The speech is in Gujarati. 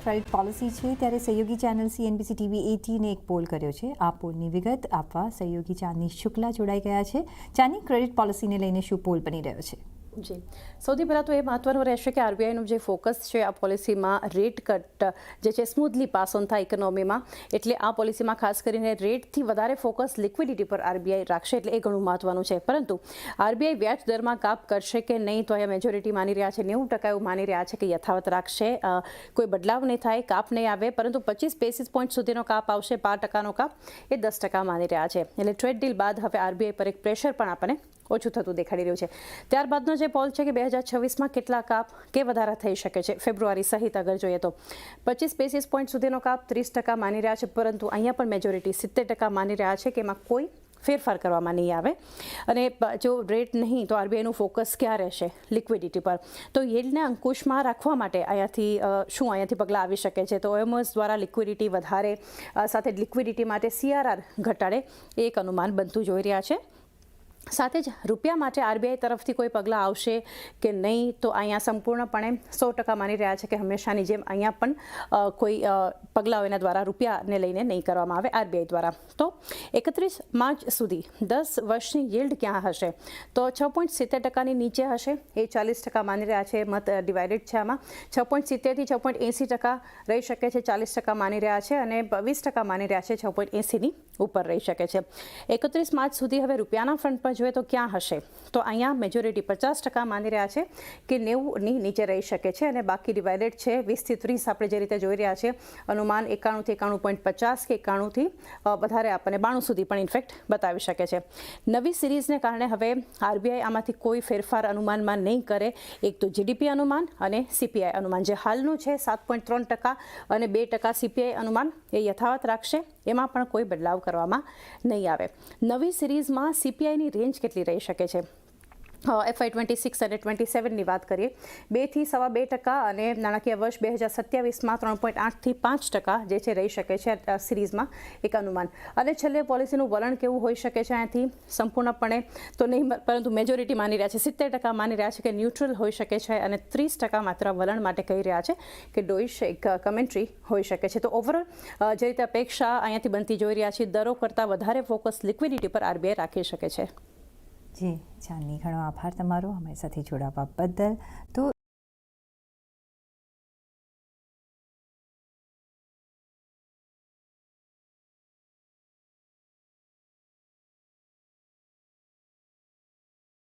ક્રેડિટ પોલિસી છે ત્યારે સહયોગી ચેનલ CNBC TV 18 એક પોલ કર્યો છે। આ પોલની વિગત આપવા સહયોગી ચાંદની શુક્લા જોડાઈ ગયા છે। ચાંદની, ક્રેડિટ પોલિસીને લઈને શું પોલ બની રહ્યો છે? જી, સૌથી પહેલાં તો એ મહત્વનું રહેશે કે આરબીઆઈનું જે ફોકસ છે આ પોલિસીમાં રેટ કટ જે છે સ્મૂથલી પાસ ઓન થાય ઇકોનોમીમાં, એટલે આ પોલિસીમાં ખાસ કરીને રેટથી વધારે ફોકસ લિક્વિડિટી પર આરબીઆઈ રાખશે, એટલે એ ઘણું મહત્વનું છે। પરંતુ આરબીઆઈ વ્યાજ દરમાં કાપ કરશે કે નહીં, તો અહીંયા મેજોરિટી માની રહ્યા છે, 90% એવું માની રહ્યા છે કે યથાવત રાખશે, કોઈ બદલાવ નહીં થાય, કાપ નહીં આવે, પરંતુ 25 બેસિસ પોઈન્ટ સુધીનો કાપ આવશે, 5%નો કાપ એ 10% માની રહ્યા છે। એટલે ટ્રેડ ડીલ બાદ હવે આરબીઆઈ પર એક પ્રેશર પણ આપણને ઓછું થતું દેખાડી રહ્યું છે। ત્યારબાદનો જે પોલ છે કે 2026માં કેટલા કાપ કે વધારા થઈ શકે છે ફેબ્રુઆરી સહિત અગર જોઈએ તો 25 બેસિસ પોઈન્ટ સુધીનો કાપ 30% માની રહ્યા છે, પરંતુ અહીંયા પણ મેજોરિટી 70% માની રહ્યા છે કે એમાં કોઈ ફેરફાર કરવામાં નહીં આવે। અને જો રેટ નહીં તો આરબીઆઈનું ફોકસ ક્યાં રહેશે? લિક્વિડિટી પર। તો યીલ્ડને અંકુશમાં રાખવા માટે અહીંયાથી પગલાં આવી શકે છે। તો OMOs દ્વારા લિક્વિડિટી વધારે, સાથે લિક્વિડિટી માટે CRR ઘટાડે, એ એક અનુમાન બનતું જોઈ રહ્યા છે। સાથે જ રૂપિયા માટે આરબીઆઈ તરફથી કોઈ પગલાં આવશે કે નહીં, તો અહીંયા સંપૂર્ણપણે 100% માની રહ્યા છે કે હંમેશાની જેમ અહીંયા પણ કોઈ પગલાઓ એના દ્વારા રૂપિયાને લઈને નહીં કરવામાં આવે આરબીઆઈ દ્વારા। તો 31 માર્ચ સુધી 10 વર્ષની yieldક્યાં હશે? તો 6.70%ની નીચે હશે, એ 40% માની રહ્યા છે। મત ડિવાઇડેડ છે આમાં, 6.70 થી 6.80% રહી શકે છે, 40% માની રહ્યા છે, અને 20% માની રહ્યા છે 6.80ની ઉપર રહી શકે છે। 31 માર્ચ સુધી હવે રૂપિયાના ફ્રન્ટ પર જોઈએ તો ક્યાં હશે? તો અહીંયા મેજોરિટી 50% માની રહ્યા છે કે 90ની નીચે રહી શકે છે, અને બાકી ડિવાઇડેડ છે 20 થી 30, આપણે જે રીતે જોઈ રહ્યા છે અનુમાન 91 થી 91.50 કે 91 થી વધારે આપણને 92 સુધી પણ ઇનફેક્ટ બતાવી શકે છે। નવી સિરીઝને કારણે હવે આરબીઆઈ આમાંથી કોઈ ફેરફાર અનુમાનમાં નહીં કરે। એક તો જીડીપી અનુમાન અને CPI અનુમાન જે હાલનું છે 7.3% અને 2% CPI અનુમાન એ યથાવત રાખશે, એમાં પણ કોઈ બદલાવ કરવામાં નહીં આવે। નવી સિરીઝમાં CPIની રેન્જ કેટલી રહી શકે છે? FY26 અને 27ની વાત કરીએ, 2 થી 2.25%, અને નાણાકીય વર્ષ 2027માં 3.8 થી 5% જે છે રહી શકે છે સિરીઝમાં એક અનુમાન। અને છેલ્લે પોલિસીનું વલણ કેવું હોઈ શકે છે? અહીંયાથી સંપૂર્ણપણે તો નહીં, પરંતુ મેજોરિટી માની રહ્યા છે, 70% માની રહ્યા છે કે ન્યુટ્રલ હોઈ શકે છે, અને 30% માત્ર વલણ માટે કહી રહ્યા છે કે ડોઇશ એક કમેન્ટ્રી હોઈ શકે છે। તો ઓવરઓલ જે રીતે અપેક્ષા અહીંયાથી બનતી જોઈ રહ્યા છીએ, દરો કરતાં વધારે ફોકસ લિક્વિડિટી પર આરબીઆઈ રાખી શકે છે। જી ચાંદની, ઘણો આભાર તમારો અમારી સાથે જોડાવા બદલ। તો